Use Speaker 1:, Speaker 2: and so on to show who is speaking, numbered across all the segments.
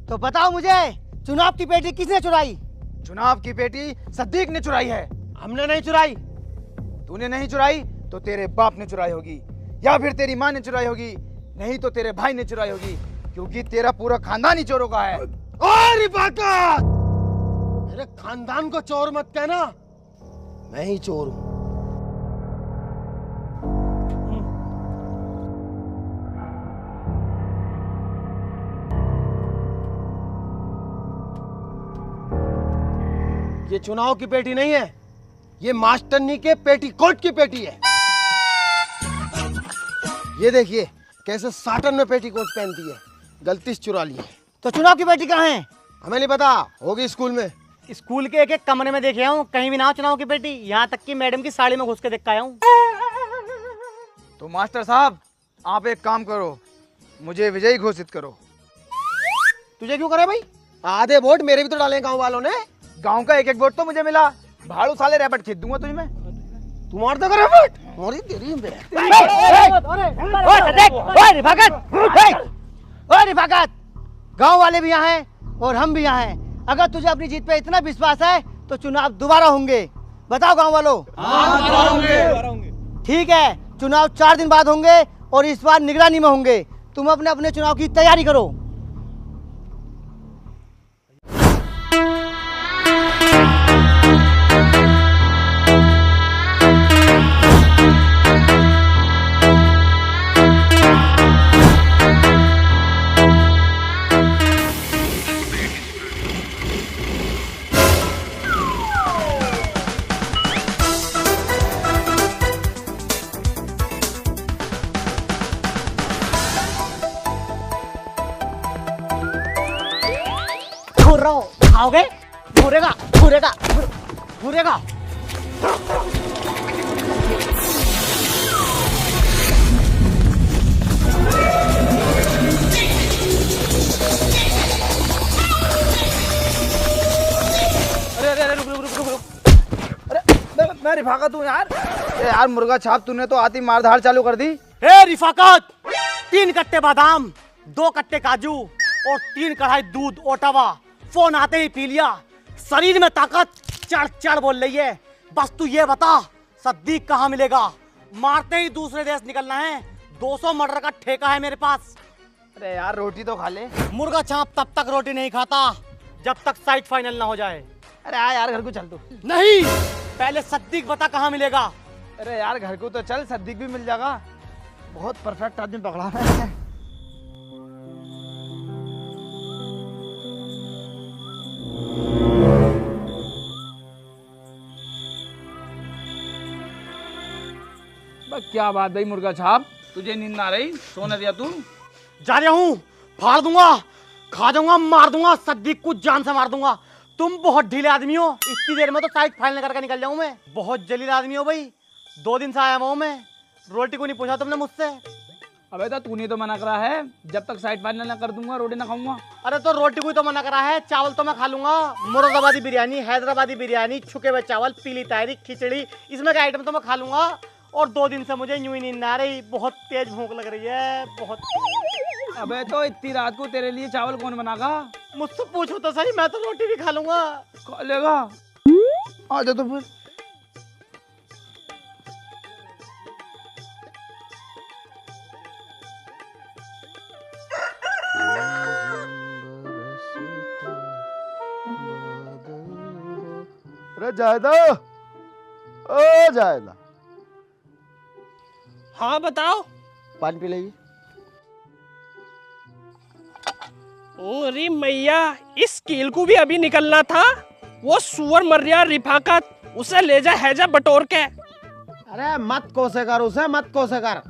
Speaker 1: तो बताओ मुझे, चुनाव की पेटी किसने चुराई?
Speaker 2: चुनाव की पेटी सद्दीक ने चुराई है।
Speaker 1: हमने नहीं चुराई।
Speaker 2: तूने नहीं चुराई तो तेरे बाप ने चुराई होगी, या फिर तेरी माँ ने चुराई होगी, नहीं तो तेरे भाई ने चुराई होगी, क्योंकि तेरा पूरा खानदान ही चोरों का है।
Speaker 1: और रिफाकत, मेरे खानदान को चोर मत कहना, मैं ही चोर हूं। ये चुनाव की पेटी नहीं है, ये मास्टरनी के पेटीकोट की पेटी है। ये देखिए कैसे साटन में पेटीकोट पहनती है, गलती से चुरा ली है। तो चुनाव की पेटी कहाँ है? हमें नहीं पता, होगी स्कूल में।
Speaker 3: स्कूल के एक एक कमरे में देखे हूँ, कहीं भी ना हो चुनाव की पेटी। यहाँ तक कि मैडम की साड़ी में घुस के देख के आया हूँ।
Speaker 2: तो मास्टर साहब, आप एक काम करो, मुझे विजयी घोषित करो।
Speaker 1: तुझे क्यों करे भाई? आधे वोट मेरे भी तो डाले गांव वालों ने।
Speaker 2: गांव का एक एक वोट तो मुझे मिला, भाड़ू साले रैपट खींच दूंगा तुझ में।
Speaker 1: तू मार दे रैपट, मोरी तेरी रिफाकत, गांव वाले भी यहाँ हैं और हम भी यहाँ हैं। अगर तुझे अपनी जीत पे इतना विश्वास है तो चुनाव दोबारा होंगे। बताओ गांव वालों। ठीक है, चुनाव 4 दिन बाद होंगे और इस बार निगरानी में होंगे। तुम अपने अपने चुनाव की तैयारी करो।
Speaker 3: खाओगे? घूरेगा घूरेगा घूरेगा।
Speaker 2: अरे रुक रुक रुक रुक रुक। अरे मैं रिफाकत हूँ यार। यार मुर्गा छाप, तूने तो आती मारधाड़ चालू कर दी।
Speaker 3: ए रिफाकत, 3 कट्टे बादाम, 2 कट्टे काजू और 3 कढ़ाई दूध ओटावा फोन आते ही पी लिया। शरीर में ताकत चढ़ चढ़ बोल रही है। बस तू ये बता, सद्दीक कहाँ मिलेगा? मारते ही दूसरे देश निकलना है। 200 मर्डर का ठेका है मेरे पास।
Speaker 2: अरे यार रोटी तो खा ले।
Speaker 3: मुर्गा छाप तब तक रोटी नहीं खाता जब तक साइड फाइनल ना हो जाए।
Speaker 2: अरे हाँ यार, घर को चल तू।
Speaker 3: नहीं, पहले सद्दीक बता कहाँ मिलेगा।
Speaker 2: अरे यार घर को तो चल, सद्दीक भी मिल जाएगा। बहुत परफेक्ट आदमी पकड़ा है।
Speaker 4: क्या बात भाई मुर्गा छाप, तुझे नींद ना रही? सोने दिया तू?
Speaker 3: जा रहा हूँ, फाड़ दूंगा, खा जाऊंगा, मार दूंगा, सद्दीक को जान से मार दूंगा। तुम बहुत ढीले आदमी हो, इतनी देर में तो साइड फाइनल करके निकल जाऊं मैं। बहुत जलील आदमी हो भाई, 2 दिन से आया हूं मैं। रोटी को नहीं पूछा तुमने मुझसे।
Speaker 4: अबे तो तूने तो मना करा है, जब तक साइड फाइनल ना कर दूंगा रोटी ना खाऊंगा।
Speaker 3: अरे तो रोटी को ही तो मना करा है, चावल तो मैं खा लूंगा। मुरादाबादी बिरयानी, हैदराबादी बिरयानी, छुके हुए चावल, पीली तारी, खिचड़ी, इसमें का आइटम तो मैं खा लूंगा। और 2 दिन से मुझे यूं ही नींद आ रही, बहुत तेज भूख लग रही है, बहुत।
Speaker 4: अबे तो इतनी रात को तेरे लिए चावल कौन बनागा?
Speaker 3: मुझसे पूछो तो सही, मैं तो रोटी भी खा लूंगा।
Speaker 4: खा लेगा?
Speaker 2: आ जा तो फिर। अरे जायदा, ओ जायदा।
Speaker 5: हाँ बताओ।
Speaker 1: पानी पी लीजिए।
Speaker 5: अरे मैया, इस कील को भी अभी निकलना था। वो सुअर मर्रिया रिफाकत, उसे ले जा हैजा बटोर के।
Speaker 1: अरे मत कोसे कर उसे, मत कोसे कर।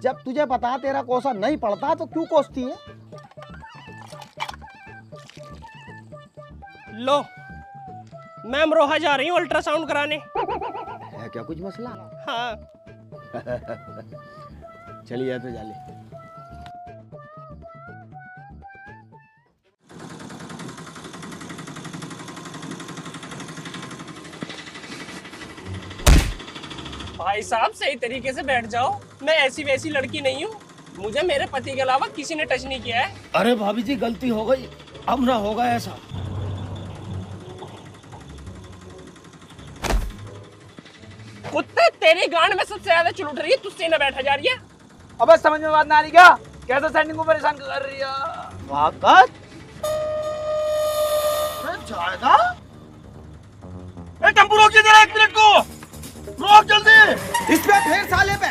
Speaker 1: जब तुझे पता तेरा कोसा नहीं पड़ता तो क्यों कोसती है?
Speaker 5: लो, मैं अमरोहा जा रही हूँ अल्ट्रासाउंड कराने।
Speaker 1: है क्या कुछ मसला?
Speaker 5: हाँ।
Speaker 1: चलिए तो जाले।
Speaker 5: भाई साहब सही तरीके से बैठ जाओ, मैं ऐसी वैसी लड़की नहीं हूँ। मुझे मेरे पति के अलावा किसी ने टच नहीं किया है।
Speaker 1: अरे भाभी जी गलती हो गई,
Speaker 5: अब ना होगा ऐसा। कुत्ते, तेरी गांड में सबसे ज्यादा चुल उठ रही है, तुझसे ना बैठा जा रही है।
Speaker 4: अबे समझ में बात ना आ रही क्या? कैसे सेटिंग को परेशान कर रही है?
Speaker 1: वाकत जाएगा।
Speaker 5: टेम्पो रोक जरा, 1 मिनट को रोक जल्दी।
Speaker 1: इस पे फिर साले पे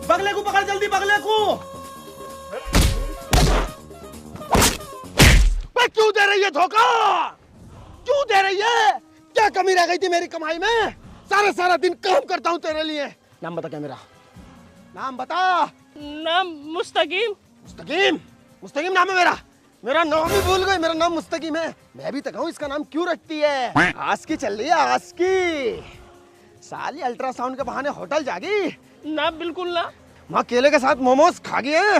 Speaker 5: बगले को पकड़ जल्दी, बगले को।
Speaker 1: क्यों दे रही है धोखा? क्यों दे रही है? क्या कमी रह गई थी मेरी कमाई में? सारा दिन काम करता हूँ तेरे लिए। नाम बता, क्या मेरा नाम बता।
Speaker 5: नाम मुस्तकीम।
Speaker 1: मुस्तकीम? मुस्तकीम नाम है मेरा? मेरा नाम ही भूल गई। मेरा नाम मुस्तकीम है। मैं भी तक हूँ इसका नाम क्यों रखती है। आस्की चल रही है, आस्की। साली अल्ट्रासाउंड के बहाने होटल जागी
Speaker 5: ना, बिल्कुल ना।
Speaker 1: माँ केले के साथ मोमोज खा गए हैं।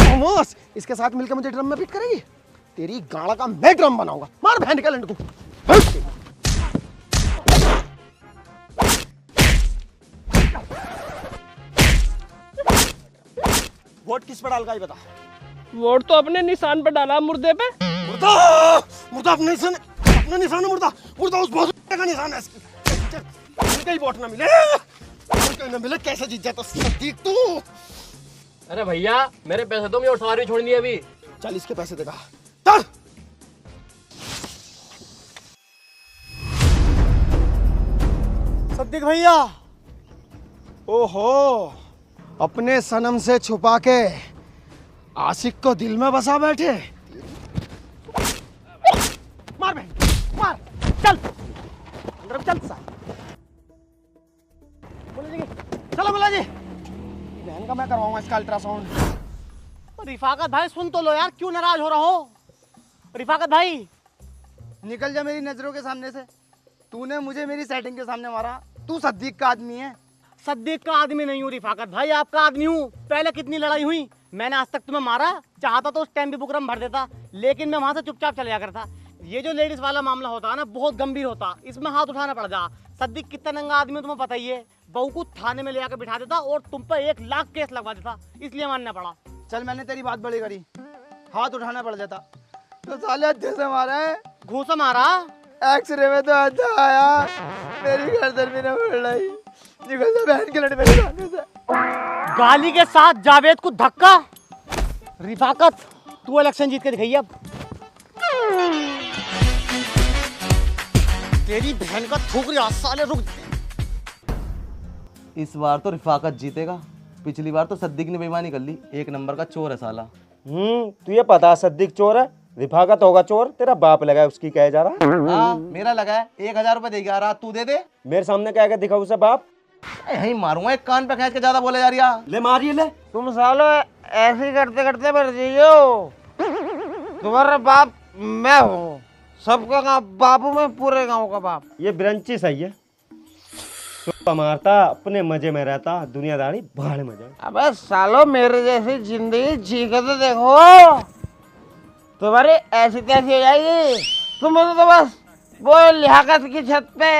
Speaker 1: मोमोज इसके साथ मिलकर मुझे ड्रम में फिट करेगी। तेरी गाड़ा का मैं ड्रम बनाऊंगा। मार बहन का लंड को। वोट किस पर डालगा ये बता।
Speaker 5: वोट तो अपने निशान पर डाला, मुर्दे पे।
Speaker 1: मुर्दा मुर्दा अपने निशान है। मुर्दा उस बहुत का निशान है इसकी। कहीं वोट ना मिले कैसे जीत जाता सदीक तू।
Speaker 6: अरे भैया, मेरे पैसे दो, मुझे और सवारी छोड़नी है अभी।
Speaker 1: चल इसके पैसे देगा। चल। सदीक भैया, ओहो, अपने सनम से छुपा के आशिक को दिल में बसा बैठे। मार बहन, मार। चल अंदर चल। चलो मुल्ला जी, बहन का मैं करवाऊंगा इसका अल्ट्रासाउंड।
Speaker 3: रिफाकत भाई सुन तो लो यार, क्यों नाराज हो रहा हो? रिफाकत भाई
Speaker 2: निकल जा मेरी नजरों के सामने से। तूने मुझे मेरी सेटिंग के सामने मारा। तू सद्दीक का आदमी है।
Speaker 3: सद्दीक का आदमी नहीं हूँ रिफाकत भाई, आपका आदमी हूँ। पहले कितनी लड़ाई हुई, मैंने आज तक तुम्हें मारा। चाहता तो उस टाइम भी बुकरम भर देता, लेकिन मैं वहां से चुपचाप चले जा करता। ये जो लेडीज वाला मामला होता है ना, बहुत गंभीर होता, इसमें हाथ उठाना पड़ जा। सद्दीक कितना नंगा आदमी है तुम्हें पता ही है। बहू को थाने में ले जाकर बिठा देता और तुम पर 1 लाख केस लगवा देता, इसलिए मानना पड़ा।
Speaker 2: चल मैंने तेरी बात बड़ी करी, हाथ उठाना पड़ जाता तो साले अच्छे से मारा है।
Speaker 3: घूसा मारा।
Speaker 2: एक्सरे में तो अच्छा आया, मेरी गर्दन भी न बढ़ रही। निकल जा बहन के लड़े मेरे सामने से।
Speaker 3: गाली के साथ जावेद को धक्का। रिफाकत तू इलेक्शन जीत के दिखाई अब। तेरी बहन का थूक रही साले, रुक।
Speaker 6: इस बार तो रिफाकत जीतेगा। पिछली बार तो सद्दीक ने बेईमानी कर ली। 1 नंबर का चोर है साला।
Speaker 7: तुझे पता है सद्दीक चोर है, रिफाकत होगा चोर। तेरा बाप लगा है उसकी, कहे जा रहा।
Speaker 6: हाँ, मेरा लगा है। 1000 रुपए दे गया रहा, तू दे दे।
Speaker 7: मेरे सामने कह के दिखा उसे बाप।
Speaker 6: यही मारूंगा, एक कान पे खींच के ज्यादा बोले जा रही है।
Speaker 7: ले मारिए ले।
Speaker 8: तुम सालो ऐसे करते करते मर जाइयो। तुम्हारा बाप मैं हूँ, सबका बापू में, पूरे गांव का बाप।
Speaker 7: ये ब्रंची सही है। तो मारता अपने मजे में रहता, दुनियादारी भाड़ में जाए।
Speaker 8: अबे सालो मेरे जैसी जिंदगी जी के तो देखो, तुम्हारी ऐसी तैसी हो जाएगी। तुम्हें तो बस वो लियाकत की छत पे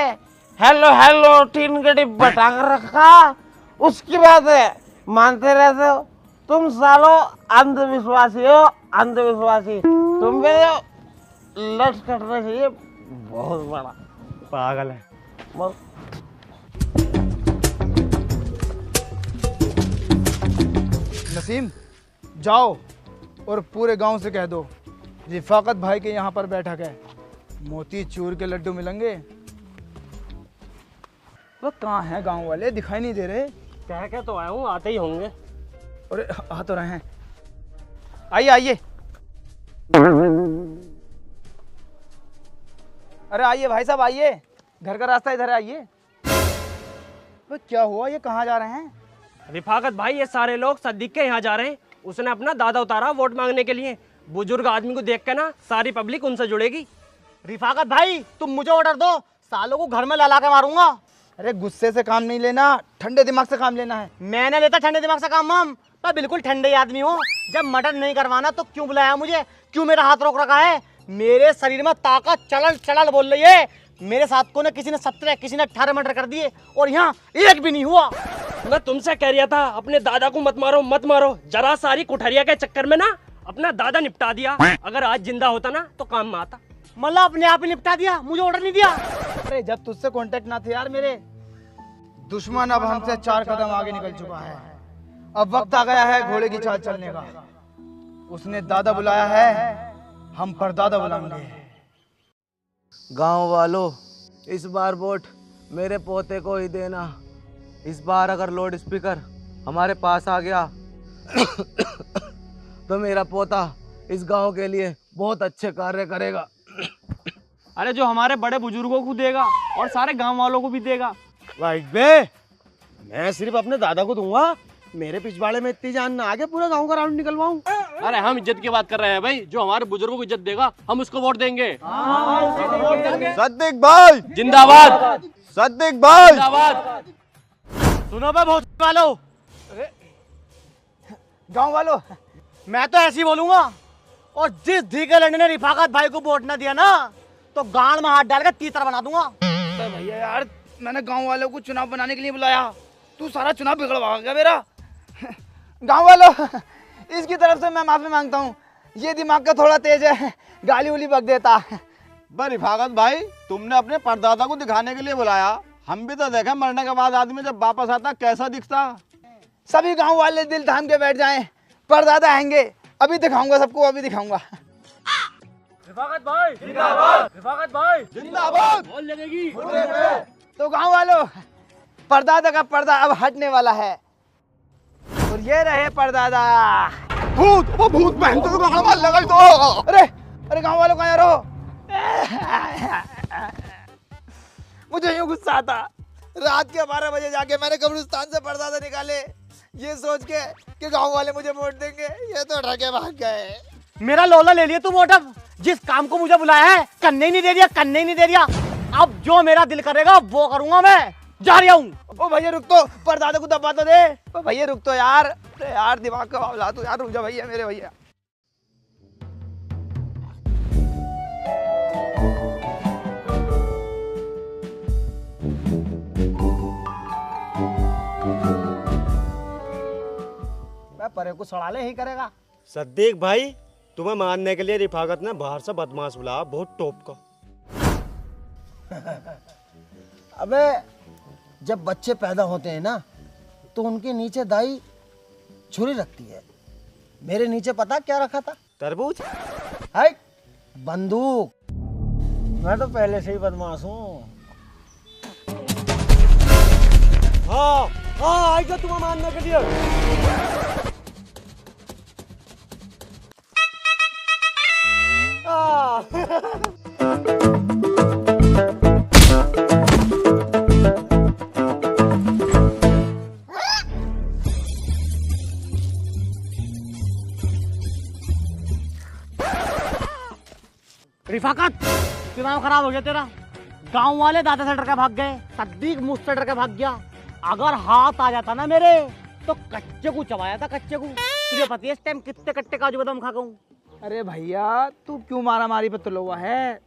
Speaker 8: हेलो हेलो टीन गड्डी बटा कर रखा, उसकी बात है मानते रहते हो। तुम सालो अंधविश्वासी हो, अंधविश्वासी। तुम पे लट कटना चाहिए बहुत बड़ा।
Speaker 7: पागल है।
Speaker 2: नसीम, जाओ और पूरे गांव से कह दो रिफाकत भाई के यहाँ पर बैठक है, मोती चूर के लड्डू मिलेंगे। वो कहाँ हैं गांव वाले, दिखाई नहीं दे रहे।
Speaker 3: कह के तो आया हूँ, आते ही होंगे।
Speaker 2: अरे आ तो रहे हैं। आइए आइए, अरे आइए भाई साहब आइए, घर का रास्ता इधर है, आइए। वो क्या हुआ, ये कहाँ जा रहे हैं?
Speaker 5: रिफाकत भाई, ये सारे लोग सद्दीक के यहाँ जा रहे हैं। उसने अपना दादा उतारा वोट मांगने के लिए। बुजुर्ग आदमी को देख के ना सारी पब्लिक उनसे जुड़ेगी।
Speaker 3: रिफाकत भाई तुम मुझे ऑर्डर दो, सालों को घर में ला के मारूंगा।
Speaker 2: अरे गुस्से से काम नहीं लेना, ठंडे दिमाग से काम लेना है।
Speaker 3: मैंने लेता ठंडे दिमाग से काम हम, पर बिल्कुल ठंडे आदमी हो। जब मर्डर नहीं करवाना तो क्यों बुलाया मुझे, क्यों मेरा हाथ रोक रखा है? मेरे शरीर में ताकत चलल चलल बोल रही है। मेरे साथ को ना किसी ने 17, किसी ने 18 मर्डर कर दिए और यहाँ एक भी नहीं हुआ।
Speaker 5: मैं तुमसे कह रहा था अपने दादा को मत मारो मत मारो। जरा सारी कुठरिया के चक्कर में ना अपना दादा निपटा दिया, अगर आज जिंदा होता ना तो काम में आता।
Speaker 3: मतलब अपने आप ही निपटा दिया, मुझे ऑर्डर नहीं दिया।
Speaker 2: अरे जब तुझसे कांटेक्ट ना थे यार मेरे, दुश्मन अब हमसे 4 कदम आगे निकल चुका है। अब वक्त आ गया है घोड़े की चाल चलने का। उसने दादा बुलाया है, हम परदादा बुलाएंगे।
Speaker 6: गांव वालों, इस बार वोट मेरे पोते को ही देना। इस बार अगर लाउड स्पीकर हमारे पास आ गया तो मेरा पोता इस गांव के लिए बहुत अच्छे कार्य करेगा।
Speaker 4: अरे जो हमारे बड़े बुजुर्गों को देगा और सारे गांव वालों को भी देगा।
Speaker 1: राइट बे, मैं सिर्फ अपने दादा को दूंगा। मेरे पिछवाड़े में इतनी जान ना आगे पूरा गांव का राउंड निकलवाऊं।
Speaker 5: अरे हम इज्जत की बात कर रहे हैं भाई, जो हमारे बुजुर्गों को इज्जत देगा हम उसको वोट देंगे।
Speaker 2: सद्दिक भाई
Speaker 5: जिंदाबाद,
Speaker 2: सद्दिक भाई
Speaker 5: जिंदाबाद।
Speaker 3: सुनो बे बहुत वालों,
Speaker 2: गांव वालों,
Speaker 3: मैं तो ऐसे ही बोलूंगा, और जिस धीके लड़ने ने रिफाकत भाई को वोट ना दिया ना, तो गांड में हाथ डाल के तीतर बना दूंगा।
Speaker 2: अरे भैया यार, मैंने गांव वालों को चुनाव बनाने के लिए बुलाया, तू सारा चुनाव बिगड़वा गया मेरा। गांव वालों, इसकी तरफ से मैं माफी मांगता हूँ, ये दिमाग का थोड़ा तेज है, गाली उली बक देता।
Speaker 9: रिफाकत भाई, तुमने अपने परदादा को दिखाने के लिए बुलाया, हम भी तो देखें मरने के बाद आदमी जब वापस आता कैसा दिखता।
Speaker 2: सभी गांव वाले दिल थाम के बैठ जाएं, परदादा आएंगे, अभी दिखाऊंगा सबको, अभी दिखाऊंगा।
Speaker 5: रिफाकत भाई जिंदाबाद, रिफाकत भाई
Speaker 9: जिंदाबाद।
Speaker 5: बोल लगेगी।
Speaker 2: तो गांव वालों, परदादा का पर्दा अब हटने वाला है, और ये रहे परदादा।
Speaker 9: भूत, वो भूत बहन तो मार लगा तो।
Speaker 2: अरे अरे गांव वालों कहाँ रहो? मुझे यूं गुस्सा आता, रात के 12 बजे जाके मैंने कब्रिस्तान से परदादा निकाले, ये सोच के कि गांव वाले मुझे वोट देंगे। ये तो ठगे भाग गए।
Speaker 3: मेरा लोला ले लिया तू वोट। अब जिस काम को मुझे बुलाया है करने ही नहीं दे दिया, करने ही नहीं दे दिया। अब जो मेरा दिल करेगा वो करूंगा, मैं जा रहा हूँ।
Speaker 2: ओ भैया रुक तो, परदादा को दबा तो दे। ओ भैया रुक तो यार, अरे यार दिमाग का बावला तू यार, रुक जा भैया, मेरे भैया।
Speaker 3: परे को सड़ा ले ही करेगा।
Speaker 7: सद्दीक भाई, तुम्हें मारने के लिए रिफाकत ने बाहर से बदमाश बुलाया, बहुत टॉप का।
Speaker 1: अबे जब बच्चे पैदा होते हैं ना, तो उनके नीचे दाई छुरी रखती है। मेरे नीचे पता क्या रखा था?
Speaker 7: तरबूज।
Speaker 1: हाय बंदूक। मैं तो पहले से ही बदमाश हूँ।
Speaker 7: हाँ हाँ, आएगा तुम्हें मारने के लिए।
Speaker 3: रिफाकत, चुनाव खराब हो गया तेरा। गांव वाले दादा से डर के भाग गए, सद्दीक मुझसे डर के भाग गया। अगर हाथ आ जाता ना मेरे, तो कच्चे को चबाया था, कच्चे को। तुझे पता है इस टाइम कितने कट्टे काजू बादाम खा गऊं।
Speaker 2: अरे भैया तू क्यों मारा मारी पे तुला हुआ है?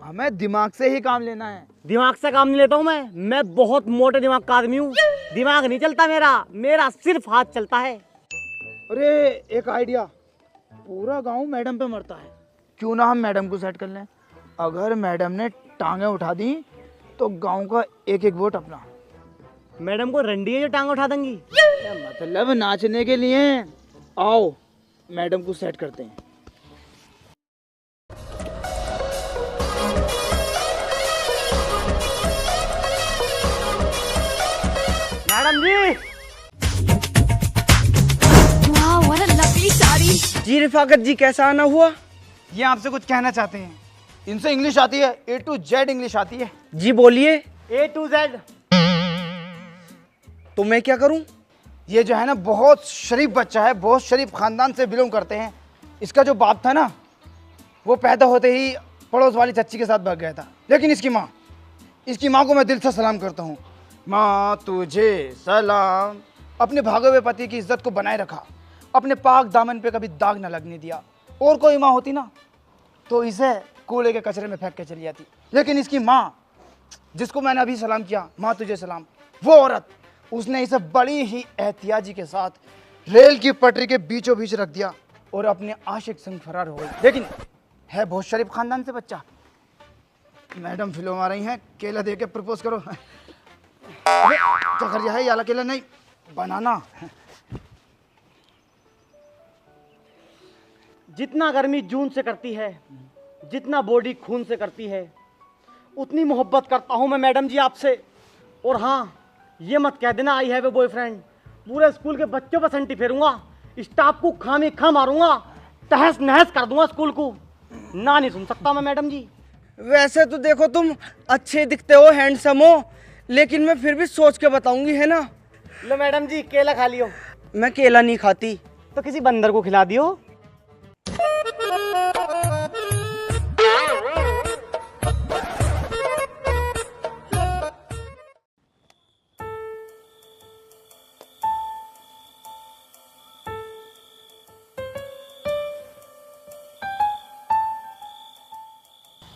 Speaker 2: हमें दिमाग से ही काम लेना है।
Speaker 3: दिमाग से काम नहीं लेता हूँ मैं बहुत मोटे दिमाग का आदमी हूँ। दिमाग नहीं चलता मेरा, मेरा सिर्फ हाथ चलता है।
Speaker 2: अरे एक आइडिया, पूरा गांव मैडम पे मरता है, क्यों ना हम मैडम को सेट कर लें। अगर मैडम ने टांगे उठा दी तो गांव का एक एक वोट अपना।
Speaker 3: मैडम को रंडी है जो टांग उठा देंगी?
Speaker 2: मतलब नाचने के लिए। आओ मैडम को सेट करते हैं।
Speaker 3: मैडम जी।
Speaker 10: वाह, what a lovely साड़ी।
Speaker 2: जी रिफाकत जी, कैसा आना हुआ? ये आपसे कुछ कहना चाहते हैं। इनसे इंग्लिश आती है, A to Z इंग्लिश आती है।
Speaker 3: जी बोलिए। A to Z।
Speaker 2: तो मैं क्या करूं? ये जो है ना बहुत शरीफ बच्चा है, बहुत शरीफ खानदान से बिलोंग करते हैं। इसका जो बाप था ना, वो पैदा होते ही पड़ोस वाली चच्ची के साथ भाग गया था। लेकिन इसकी माँ को मैं दिल से सलाम करता हूँ। माँ तुझे सलाम। अपने भागे हुए पति की इज्जत को बनाए रखा, अपने पाक दामन पे कभी दाग न लगने दिया। और कोई माँ होती ना तो इसे कूड़े के कचरे में फेंक के चली जाती। लेकिन इसकी माँ, जिसको मैंने अभी सलाम किया, माँ तुझे सलाम, वो औरत, उसने इसे बड़ी ही एहतियाती के साथ रेल की पटरी के बीचों बीच रख दिया और अपने आशिक संग फरार हो गई। लेकिन है बहुत शरीफ खानदान से बच्चा। मैडम फिल्म आ रही हैं, केला दे के प्रपोज करो। चखरिया है, याला केला नहीं, बनाना।
Speaker 3: जितना गर्मी जून से करती है, जितना बॉडी खून से करती है, उतनी मोहब्बत करता हूं मैं मैडम जी आपसे। और हाँ, ये मत कह देना आई हैव ए बॉयफ्रेंड। पूरे स्कूल के बच्चों पर संटी फेरूंगा, स्टाफ को खामी खा मारूंगा, तहस नहस कर दूंगा स्कूल को। ना नहीं सुन सकता मैं मैडम जी।
Speaker 8: वैसे तो देखो तुम अच्छे दिखते हो, हैंडसम हो, लेकिन मैं फिर भी सोच के बताऊंगी, है ना।
Speaker 3: लो मैडम जी, केला खा लियो।
Speaker 8: मैं केला नहीं खाती।
Speaker 3: तो किसी बंदर को खिला दियो।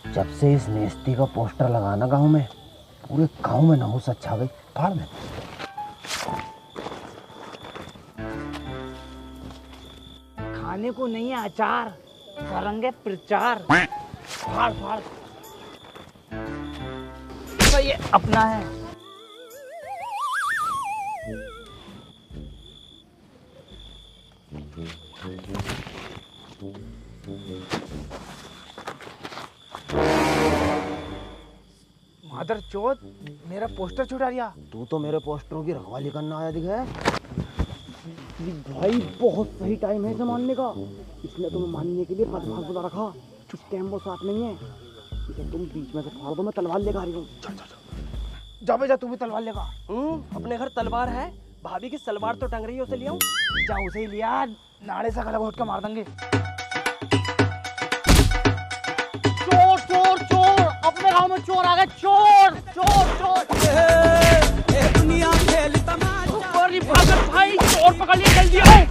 Speaker 8: जब से इस नेस्ती का पोस्टर लगाना गांव में, पूरे गांव में नहुसत छा गई। फाड़ दे।
Speaker 2: खाने को नहीं है अचार, करेंगे प्रचार। फाड़ फाड़। तो ये अपना है। मादर चौथ, मेरा पोस्टर छुड़ा दिया।
Speaker 8: तू तो मेरे पोस्टरों की रखवाली करना आया दिखे।
Speaker 3: भाई बहुत सही टाइम है इसे मानने का, इसलिए तुम्हें मानने के लिए पदभाग बुला रखा। चुप टेम्पो साथ नहीं है, इसे तुम बीच में से फाड़ दो, मैं तलवार लेकर आ रही हूँ।
Speaker 2: जा बे जा, तू भी तलवार लेगा।
Speaker 5: अपने घर तलवार है, भाभी की सलवार तो टंग रही है, उसे ले आऊं।
Speaker 2: जा उसे ही लिया, नाड़े से गला घोट के मार देंगे।
Speaker 3: चोर चोर चोर, अपने गांव में चोर आ गए। चोर चोर चोर।
Speaker 5: दुनिया खेल तमाशा। और रिफाकत भाई, चोर पकड़ लिए, जल्दी आओ।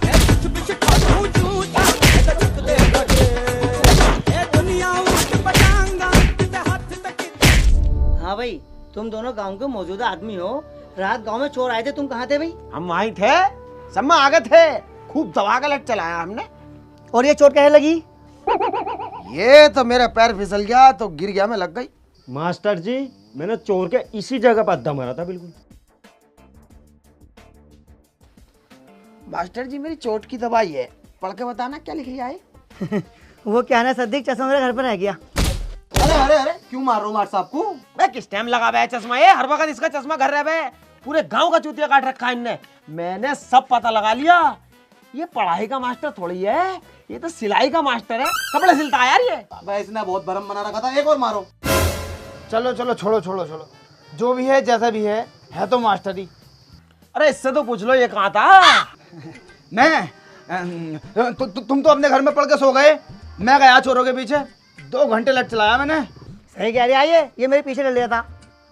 Speaker 3: हाँ भाई, तुम दोनों गांव के मौजूदा आदमी हो। रात गांव में चोर आए थे, तुम कहाँ थे भाई?
Speaker 1: हम वहीं थे, सब में आगे थे। खूब दबा का लट चलाया हमने।
Speaker 3: और ये चोट कैसे लगी?
Speaker 1: ये तो मेरा पैर फिसल गया तो गिर गया, मैं लग गई।
Speaker 7: मास्टर जी, मैंने चोर के इसी जगह पर अड्डा मारा था बिल्कुल।
Speaker 1: मास्टर जी, मेरी चोट की दवाई है, पढ़ के बताना क्या लिख लिया है।
Speaker 3: वो क्या है ना सद्दीक, चश्मा मेरे घर पर रह गया।
Speaker 1: अरे अरे अरे, क्यों मार रहा हूँ मार साहब को? मैं किस टाइम लगा है चश्मा, ये हर वक्त इसका चश्मा घर रह है। पूरे गांव का चूतिया काट रखा है इनने। मैंने सब पता लगा लिया। ये पढ़ाई का मास्टर थोड़ी है, ये तो सिलाई का मास्टर है, कपड़े सिलता है यार ये।
Speaker 9: इसने बहुत भरम बना रखा था, एक और मारो।
Speaker 2: चलो चलो, छोड़ो छोड़ो छोड़ो, जो भी है जैसा भी है तो मास्टर ही।
Speaker 1: अरे इससे तो पूछ लो ये कहाँ था।
Speaker 2: मैं तुम तो अपने घर में पढ़ के सो गए, मैं गया चोरों के पीछे। 2 घंटे लट चलाया मैंने।
Speaker 3: सही कह रही है, ये मेरे पीछे डल गया था।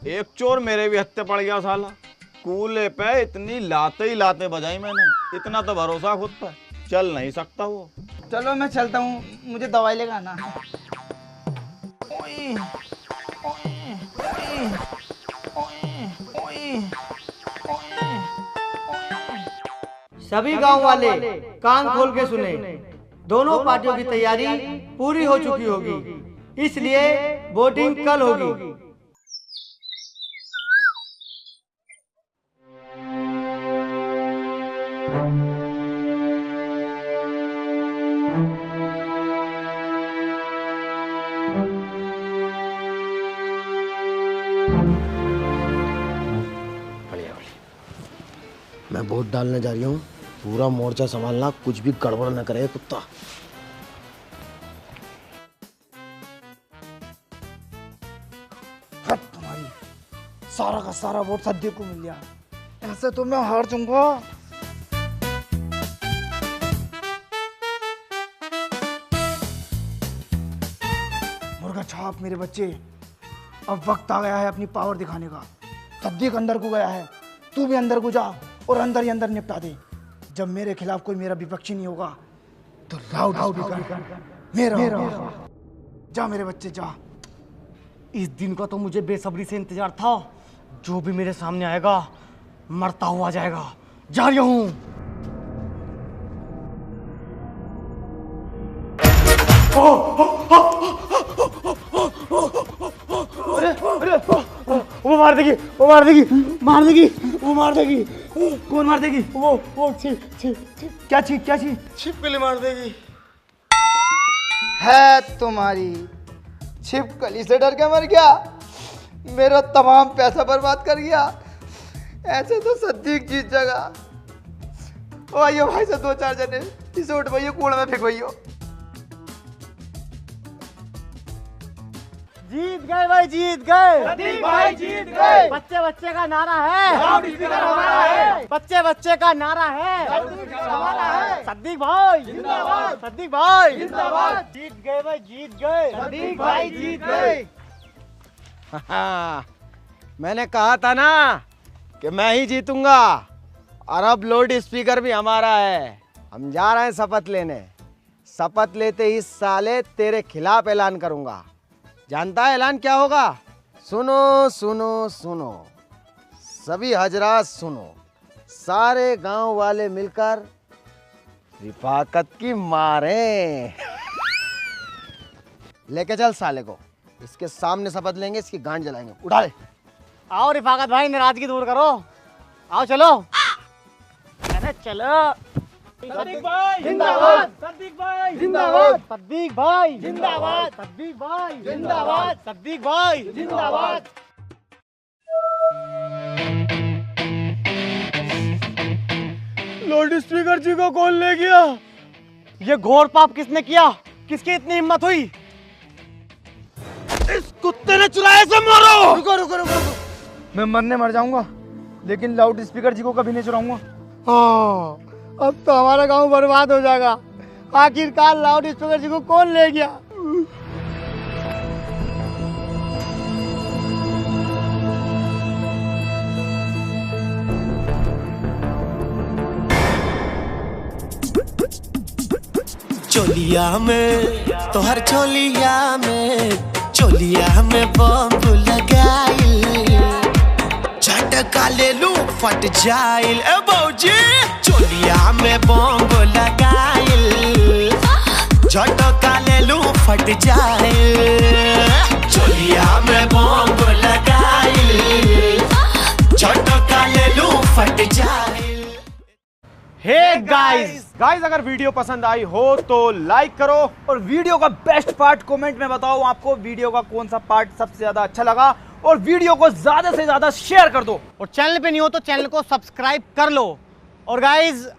Speaker 9: एक चोर मेरे भी हत्ते पड़ गया साला। कूले पे इतनी लाते ही लाते बजाई मैंने, इतना तो भरोसा खुद पर, चल नहीं सकता वो।
Speaker 2: चलो मैं चलता हूँ, मुझे दवाई लेकर आना।
Speaker 3: सभी गांव वाले कान खोल के सुने, दोनों पार्टियों की तैयारी पूरी हो चुकी होगी, इसलिए वोटिंग कल होगी।
Speaker 1: मैं वोट डालने जा रही हूँ, पूरा मोर्चा संभालना, कुछ भी गड़बड़ न करे कुत्ता।
Speaker 2: तुम्हारी सारा का सारा वोट सद्दी को मिल गया, ऐसे तो मैं हार जाऊंगा। मुर्गा छाप मेरे बच्चे, अब वक्त आ गया है अपनी पावर दिखाने का। सद्दीक अंदर को गया है, तू भी अंदर को जा और अंदर ही अंदर निपटा दे। जब मेरे खिलाफ कोई मेरा विपक्षी नहीं होगा तो लाउड मेरा होगा। जा मेरे बच्चे जा।
Speaker 3: इस दिन का तो मुझे बेसब्री से इंतजार था, जो भी मेरे सामने आएगा मरता हुआ जाएगा। जा रही हूं।
Speaker 2: वो मार देगी, वो मार देगी, मार देगी, वो मार देगी। कौन मार देगी? वो क्या चीज?
Speaker 1: छिपकली मार देगी।
Speaker 2: है तुम्हारी छिपकली से डर के मर गया, मेरा तमाम पैसा बर्बाद कर गया। ऐसे तो सद्दीक जीत जाएगा। ओ आइयो भाई साहब, 2-4 जने इसे उठवाइयो, कूड़ा में फेंकवाइयो।
Speaker 3: जीत गए भाई, जीत गए।
Speaker 2: सद्दीक भाई जीत गए।
Speaker 3: बच्चे बच्चे का नारा है,
Speaker 2: लाउड स्पीकर हमारा है।
Speaker 3: बच्चे बच्चे का नारा है,
Speaker 2: हमारा है।
Speaker 3: सद्दीक भाई
Speaker 2: जिंदाबाद।
Speaker 3: सद्दीक भाई
Speaker 2: जिंदाबाद।
Speaker 3: जीत गए भाई, जीत गए।
Speaker 2: सद्दीक भाई जीत गए।
Speaker 1: मैंने कहा था ना कि मैं ही जीतूंगा, और अब लाउड स्पीकर भी हमारा है। हम जा रहे हैं शपथ लेने। शपथ लेते ही साले तेरे खिलाफ ऐलान करूंगा। जानता है ऐलान क्या होगा? सुनो सुनो सुनो, सभी हजरात सुनो, सारे गांव वाले मिलकर रिफाकत की मारें। लेके चल साले को, इसके सामने शपथ लेंगे, इसकी गांड जलाएंगे। उठा ले।
Speaker 3: आओ रिफाकत भाई, नाराजगी दूर करो। आओ चलो, अरे चलो।
Speaker 5: सद्दीक भाई
Speaker 2: जिंदाबाद।
Speaker 5: सद्दीक भाई
Speaker 2: जिंदाबाद।
Speaker 3: सद्दीक भाई
Speaker 2: जिंदाबाद।
Speaker 3: सद्दीक भाई
Speaker 2: जिंदाबाद।
Speaker 3: सद्दीक भाई
Speaker 2: जिंदाबाद।
Speaker 1: लाउड स्पीकर जी को कौन ले गया?
Speaker 3: ये घोर पाप किसने किया? किसकी इतनी हिम्मत हुई?
Speaker 1: इस कुत्ते ने चुराया, से मारो।
Speaker 2: रुको रुको रुको रुको, मैं मरने मर जाऊंगा, लेकिन लाउड स्पीकर जी को कभी नहीं चुराऊंगा।
Speaker 3: हाँ, अब तो हमारा गांव बर्बाद हो जाएगा। आखिरकार लाउड स्पीकर जी को कौन ले गया?
Speaker 11: चोलिया में तोहर चोलिया में बम लगाइल, झटका ले लू फट जाइल। ए बौजी चोलिया में बम लगाइल, झटका ले लू फट जाइल। चोलिया में बम लगाइल, झटका ले लू फट जाइल।
Speaker 7: हे गाइस, अगर वीडियो पसंद आई हो तो लाइक करो,
Speaker 2: और वीडियो का बेस्ट पार्ट कमेंट में बताओ आपको वीडियो का कौन सा पार्ट सबसे ज्यादा अच्छा लगा, और वीडियो को ज्यादा से ज्यादा शेयर कर दो।
Speaker 3: और चैनल पे नहीं हो तो चैनल को सब्सक्राइब कर लो। और गाइज